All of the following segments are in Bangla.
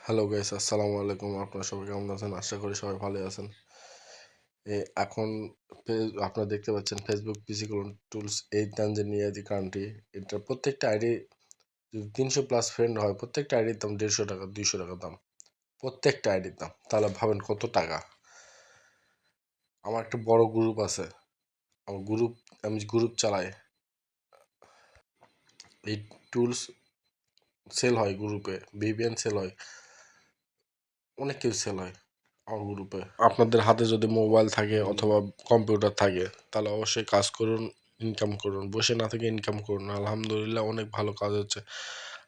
হ্যালো গাইস, আসসালামু আলাইকুম। আপনারা সবাই কেমন আছেন? আশা করি সবাই ভালো আছেন। এখন আপনারা দেখতে পাচ্ছেন ফেসবুক পিসিকলন টুলস এই তানজানিয়া দি কান্ট্রি। এটা প্রত্যেকটা আইডি যদি 300+ ফ্রেন্ড হয়, প্রত্যেকটা আইডির দাম 150 টাকা 200 টাকা দাম, প্রত্যেকটা আইডির দাম। তাহলে ভাবেন কত টাকা। আমার একটা বড় গ্রুপ আছে, আমি গ্রুপ চালাই। এই টুলস সেল হয় গ্রুপে, ভিপিএন সেল হয়, অনেক কিছু সেল হয় আমার গ্রুপে। আপনাদের হাতে যদি মোবাইল থাকে অথবা কম্পিউটার থাকে তাহলে অবশ্যই কাজ করুন, ইনকাম করুন, বসে না থেকে ইনকাম করুন। আলহামদুলিল্লাহ অনেক ভালো কাজ হচ্ছে।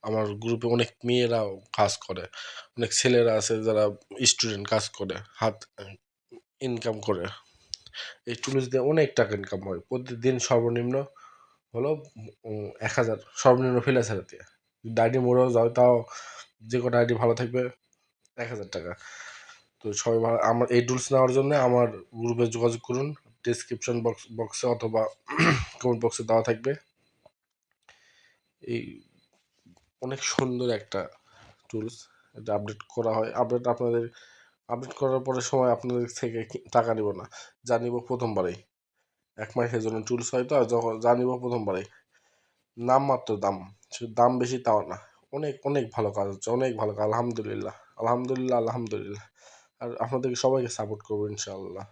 আমার গ্রুপে অনেক মেয়েরাও কাজ করে, অনেক ছেলেরা আছে যারা স্টুডেন্ট কাজ করে, হাত ইনকাম করে। এই টুলস দিয়ে অনেক টাকা ইনকাম হয় প্রতিদিন। সর্বনিম্ন হলো 1000, সর্বনিম্ন ফ্রিল্যান্সার দিয়ে যদি আইডি মোড়াও যাও, তাও যে কোনো আইডি ভালো থাকবে 1000 টাকা। তো সবাই ভালো, আমার এই টুলস নেওয়ার জন্য আমার গ্রুপে যোগাযোগ করুন। ডিসক্রিপশন বক্সে অথবা কমেন্ট বক্সে দেওয়া থাকবে। এই অনেক সুন্দর একটা টুলস, এটা আপডেট করা হয়। আপডেট করার পরে সময় আপনাদের থেকে টাকা নিব না, যা নিব প্রথমবারেই। 1 মাসের জন্য টুলস হয়, তো যখন যা নিব প্রথমবারেই নামমাত্র দাম, শুধু দাম বেশি তাও না। অনেক অনেক ভালো কাজ হচ্ছে, অনেক ভালো কাজ। আলহামদুলিল্লাহ, আলহামদুলিল্লাহ, আলহামদুলিল্লাহ। আর আপনাদেরকে সবাইকে সাপোর্ট করবো ইনশাআল্লাহ।